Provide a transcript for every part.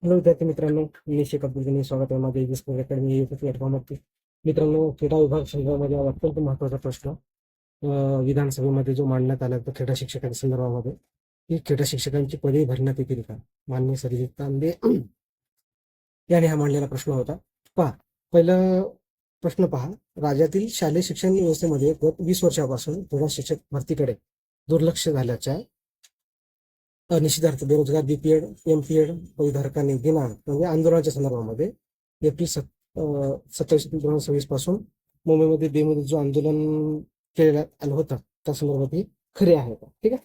Hello विद्यार्थी मित्रांनो, मी शेख अब्दुल गनी. स्वागत आहे माझ्या एजी स्कूल अकॅडमी युट्यूब प्लॅटफॉर्मवरती. मित्रांनो, क्रीडा विभाग संदर्भामध्ये अत्यंत महत्त्वाचा प्रश्न विधानसभेमध्ये जो मांडण्यात आला होता क्रीडा शिक्षकांच्या संदर्भामध्ये, की क्रीडा शिक्षकांची पदवी भरण्यात येतील का. माननीय सरजित तांबे याने हा मांडलेला प्रश्न होता. पहा, पहिला प्रश्न पहा. राज्यातील शालेय शिक्षण व्यवस्थेमध्ये गत 20 वर्षापासून क्रीडा शिक्षक भरतीकडे दुर्लक्ष झाल्याच्या निश्चितार्थ बेरोजगार बीपीएड एमपीएड पदवीधारकांनी दिनांक म्हणजे आंदोलनाच्या संदर्भामध्ये एप्रिल 27/2026 पासून मुंबईमध्ये बेमुदत जो आंदोलन केलेलं आलं होतं त्या संदर्भात हे खरे आहे का. ठीक आहे.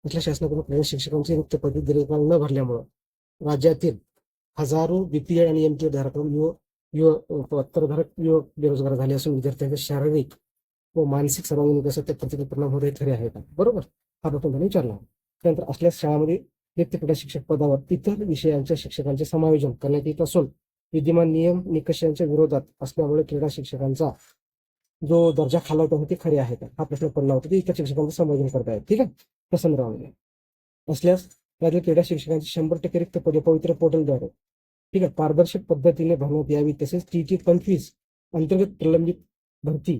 इथल्या शासनाकडून क्रीडा शिक्षकांची रिक्त पदवी दीर्घकाळ न भरल्यामुळं राज्यातील हजारो बीपीएड आणि एमपीएड धारक पत्तरधारक युवक बेरोजगार झाले असून विद्यार्थ्यांच्या शारीरिक व मानसिक सर्वांगीण विकासात प्रतिकूल परिणाम होत खरे आहे का. बरोबर, हा प्रश्न त्यांनी विचारला. त्यानंतर असल्यास शाळामध्ये रिक्त क्रीडा शिक्षक पदावर इतर विषयांच्या शिक्षकांचे समायोजन करण्यात येत असून विद्यमान नियम निकषांच्या विरोधात असल्यामुळे क्रीडा शिक्षकांचा जो दर्जा खालावत आहे ते खरे आहे का. हा प्रश्न पडला होता की इतर शिक्षकांचं समायोजन करता येत. ठीक आहे. त्या संदर्भामध्ये असल्यास राज्य क्रीडा शिक्षकांची 100% रिक्त पदे पवित्र पोर्टलद्वारे ठीक आहे पारदर्शक पद्धतीने भरण्यात यावी. तसेच TT25 अंतर्गत प्रलंबित भरती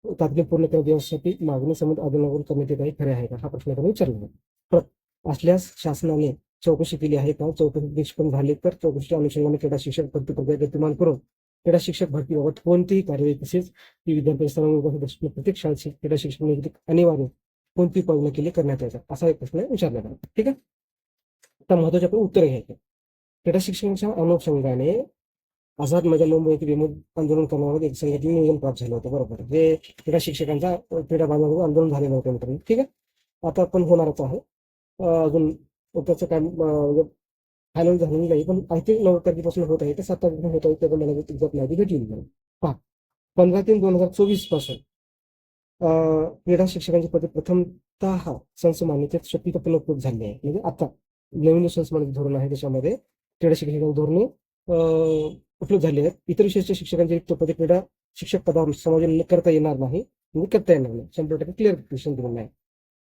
तात्काळ पूर्ण करण्यात यासाठी मागणी संबंध आंदोलन करण्यात येत आहे खरे आहे का. हा प्रश्न त्यांनी विचारला. असल्यास शासनाने चौकशी केली आहे का. चौकशी निष्पन्न झाले तर चौकशीच्या अनुषंगाने क्रीडा शिक्षक भरती प्रक्रिया गतिमान करून क्रीडा शिक्षक भरतीबाबत कोणतीही कार्यवाही तसेच विद्यार्थी सर्व प्रत्येक शाळेत क्रीडा शिक्षक नियुक्ती अनिवार्य कोणती पावलं केली करण्यात यायचं असा एक प्रश्न विचारला आहे. ठीक आहे. आता महत्वाचे आपण उत्तर घ्यायचे. क्रीडा शिक्षकांच्या अनुषंगाने आझाद मैदान मुंबई येथे बेमुदत आंदोलन करण्यामध्ये एक संघटने नियोजन प्राप्त झालं होतं. बरोबर, जे क्रीडा शिक्षकांचा क्रीडा बांधवांमध्ये आंदोलन झालेलं होतं मित्रांनो. ठीक आहे. आता आपण होणारच आहे. अजून त्याचं काय म्हणजे फायनल झालेलं नाही, पण आय थिंक 9 तारखेपासून होत आहे ते 7 तारखेपासून होत आहे. त्याचं मला एक्झॅक्ट माहिती भेटली. पहा, 15/3/2024 पासून क्रीडा शिक्षकांची पदे प्रथमतः संच मान्यतेत शक्तीपणे उपलब्ध झाली आहे. म्हणजे आता नवीन संच मान्यते धोरण आहे त्याच्यामध्ये क्रीडा शिक्षकांची धोरणे उपलब्ध झाली आहेत. इतर विषयाच्या शिक्षकांची रिक्त पदे क्रीडा शिक्षक पदावर समायोजन करता येणार नाही, म्हणजे करता येणार नाही. 100% क्लिअरिफिकेशन दिलेलं आहे.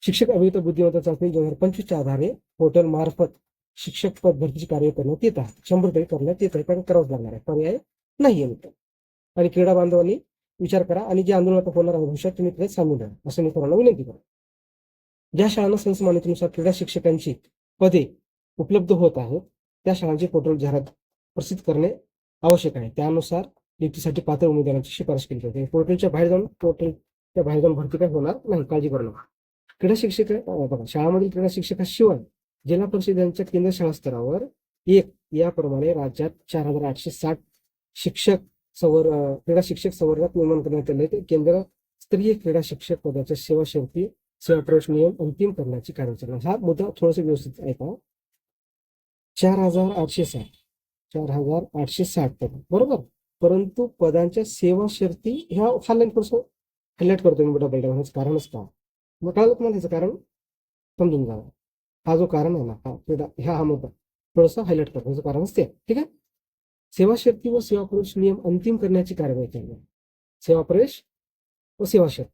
शिक्षक अभियुक्त बुद्धिमत्ता चाचणी 2025च्या आधारे पोर्टल मार्फत शिक्षक पद भरतीची कार्य करण्यात येत आहे. 100% करण्यात येत आहे, कारण करावंच लागणार आहे, पर्याय नाहीये मित्र. आणि क्रीडा बांधवांनी विचार करा आणि जे आंदोलन होणार आहे भविष्यात तुम्ही त्यात सामील व्हा असं मी सर्वांना विनंती करा. ज्या शाळांना संच मान्यतेनुसार क्रीडा शिक्षकांची पदे उपलब्ध होत आहेत त्या शाळांचे पोर्टल जाहिरात प्रसिद्ध करणे आवश्यक आहे. त्यानुसार नियुक्तीसाठी पात्र उमेदवारांची शिफारस केली जाते. पोर्टलच्या बाहेर जाऊन भरती काय होणार नाही, काळजी करू नका. क्रीडा शिक्षक बघा, शाळामधील क्रीडा शिक्षकाशिवाय जिल्हा परिषदांच्या केंद्र शाळा स्तरावर याप्रमाणे राज्यात 4,860 शिक्षक क्रीडा शिक्षक संवर्गात निर्माण करण्यात आले. केंद्र स्तरीय क्रीडा शिक्षक पदाच्या सेवा शर्ती सेवा प्रवेश नियम अंतिम करण्याची कार्ययोजना. हा मुद्दा थोडासा व्यवस्थित आहे का. 4,860 पद, बरोबर. परंतु पदांच्या सेवा शर्ती ह्या हायलाईट करतो मी डबल ह्याचं कारणच का. मग कळलं तुम्हाला ह्याचं कारण समजून जावं. हा जो कारण आहे ना हा मुद्दा थोडासा हायलाईट करतो, ह्याचं कारणच ते. ठीक आहे. सेवा शर्ती व सेवा प्रवेश नियम अंतिम करण्याची कार्यवाही केली. सेवा प्रवेश व सेवा शर्ती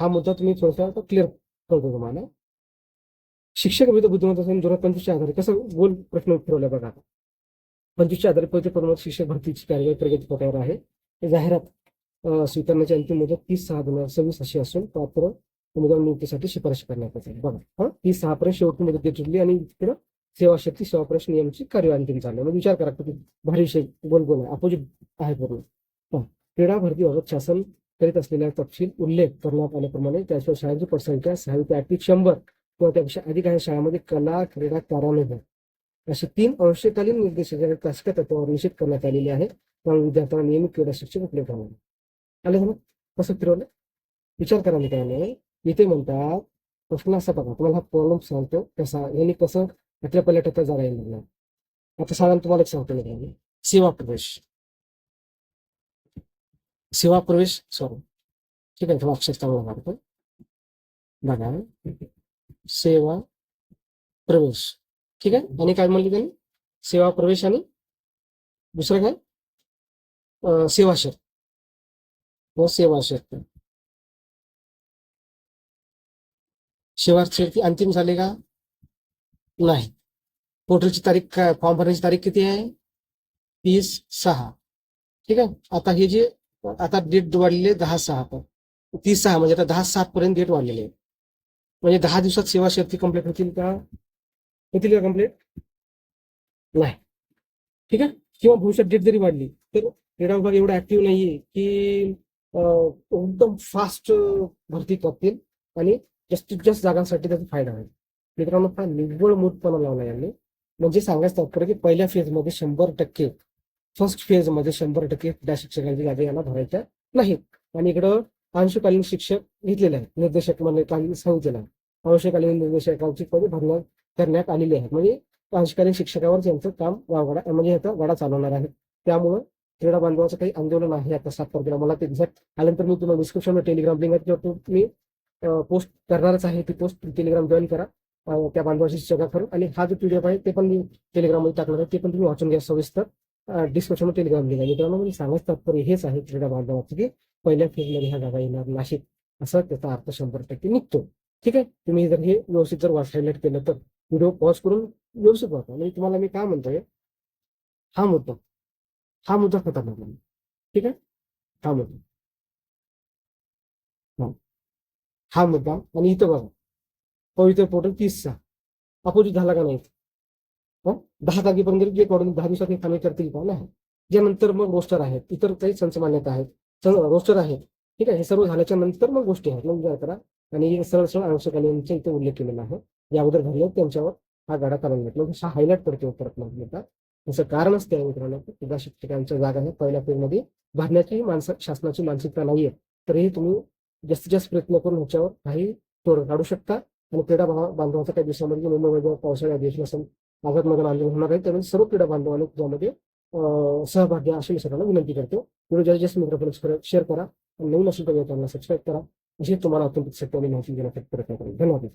हा मुद्दा तुम्ही थोडासा क्लिअर करतो तुम्हाला. शिक्षक विविध बुद्धिमत्ता 2025च्या आधारे कसं गोल प्रश्न फिरवला बघा. 25च्या आधारे प्रमाणात शिक्षक भरतीची कार्यवाही प्रगती पथावर आहे. जाहिरात स्वीकारण्याची अंतिम मुदत 30/6/2026 अशी असून पात्र उमेदवार नियुक्तीसाठी शिफारस करण्यात येते. बघा, 30/6 पर्यंत शेवटची मुदत ठरली आणि सेवा शक्ती सेवा प्रवेश नियमाची कार्यवाही अंतिम झाली. म्हणजे विचार करा किती भारी विषय गोल आहे, अपोजिट आहे पूर्ण. क्रीडा भरतीबाबत शासन करीत असलेल्या तपशील उल्लेख करण्यात आल्याप्रमाणे त्याशिवाय शाळांची पटसंख्या 6 ते 100 किंवा त्यापेक्षा अधिक आहे. शाळांमध्ये कला क्रीडा कार्यान्वयन असे 3 अंशकालीन निर्देशांच्या शासकीय तत्वावर निश्चित करण्यात आलेले आहे. त्यामुळे विद्यार्थ्यांना नियमित क्रीडा शिक्षक उपलब्ध होणार. आले ना कसं फिरवलं. विचार करा मित्रांनो. इथे म्हणतात प्रश्न असा बघा, तुम्हाला हा प्रॉब्लेम सांगतो कसा यांनी कसं आपल्या पहिल्या टप्प्यात जागा येणार नाही. आता साधारण तुम्हाला एक सांगतो मित्रांनो. सेवा प्रवेश सॉरी ठीक आहे, थोडा अक्षर चांगला मारतो बघा. सेवा प्रवेश ठीक आहे. आणि काय म्हणले त्यांनी, सेवा प्रवेश आणि दुसरं काय सेवा शर्त व सेवा शर्त. सेवा शर्ती अंतिम झाले का नाही. पोर्टलची तारीख काय, फॉर्म भरण्याची तारीख किती आहे? 30/6. ठीक आहे. आता हे जे आता डेट वाढलेली आहे 10/6 पण 30/6 म्हणजे आता 10/7 पर्यंत डेट वाढलेली आहे. म्हणजे 10 दिवसात सेवा शर्ती कंप्लीट होतील का? होतील का कंप्लीट? नाही. ठीक आहे. किंवा भविष्यात डेट जरी वाढली तर क्रीडा विभाग एवढा ऍक्टिव्ह नाहीये की एकदम फास्ट भरती करतील आणि जास्तीत जास्त जागांसाठी त्याचा फायदा होईल. मित्रांनो, हा निव्वळ मूर्खपणा लावला यांनी. म्हणजे सांगायचं तात्पर्य की पहिल्या फेजमध्ये 100%, फर्स्ट फेजमध्ये 100% क्रीडा शिक्षकांची जागा यांना भरायच्या नाहीत. आणि इकडं अंशकालीन शिक्षक घेतलेले आहेत, निर्देशक म्हणजे काही सांगितलेलं आहे. अंशकालीन निर्देशकांची पदे करण्यात आलेली आहेत. म्हणजे अंशकालीन शिक्षकावर त्यांचं काम गावगाडा म्हणजे आता वाडा चालवणार आहे. त्यामुळं क्रीडा बांधवाचं काही आंदोलन आहे आता 7 तारखेला. मला ते एक्झॅक्ट आल्यानंतर मी तुम्हाला डिस्क्रिप्शनला टेलिग्राम लिंक आहे, त्यावर तुम्ही पोस्ट करणारच आहे. ती पोस्ट टेलिग्राम जॉईन करा, त्या बांधवाची चर्चा करू. आणि हा जो पीडीएफ आहे ते पण मी टेलिग्राममध्ये टाकणार आहे, ते पण तुम्ही वाचून घ्या सविस्तर. डिस्क्रिप्शनला टेलिग्राम लिंक आहे. मित्रांनो, म्हणजे सांगायचं तात्पर्य हेच आहे क्रीडा बांधवाचं की पहिल्या फेजमध्ये ह्या जागा येणार नाहीत, असा त्याचा अर्थ 100% निघतो. ठीक आहे. तुम्ही जर हे व्यवस्थित जर हायलाईट केलं तर व्हिडिओ पॉज करून व्यवस्थित वाचा. म्हणजे तुम्हाला मी काय म्हणतोय, हा मुद्दा खतरनाक नाही. ठीक आहे. हा मुद्दा हा हा मुद्दा. आणि इथं बघा, पवित्र पोर्टल 30/6 अपोजिट झाला का नाही? 10 तारखेपर्यंत डेट वाढून 10 दिवसात हे फायनल करतील का? नाही. त्यानंतर मग रोस्टर आहेत, इतर काही संच मान्यता आहेत, रोस्टर आहेत. ठीक आहे. हे सर्व झाल्याच्या नंतर मग गोष्टी आहेत. मग करा. आणि सरळ सरळ अंशकालीनचा इथे उल्लेख केलेला आहे. या अगोदर झाले त्यांच्यावर हा गाडा चालवून घेतला. हा हायलाईट करतो परत मग आता. त्याचं कारणच ते आहे मित्रांनो, क्रीडा शिक्षकांच्या जागा आहे पहिल्या फेजमध्ये भरण्याची शासनाची मानसिकता नाहीये. तरीही तुम्ही जास्तीत जास्त प्रयत्न करून ह्याच्यावर काही तोडगा काढू शकता. आणि क्रीडा बांधवाचा काही दिवसामध्ये मुंबईमध्ये पावसाळ्या अधिवेशन आझाद मैदान आंदोलन होणार आहे. त्यामुळे सर्व क्रीडा बांधवांनी त्यामध्ये सहभाग घ्या अशी मी सर्वांना विनंती करतो. व्हिडिओ जास्तीत जास्त मित्रांपर्यंत शेअर करा. नवीन असेल तर चॅनलला सबस्क्राईब करा. अशी तुम्हाला अत्यंत सत्य आणि माहिती देण्याचा प्रयत्न करेल. धन्यवाद.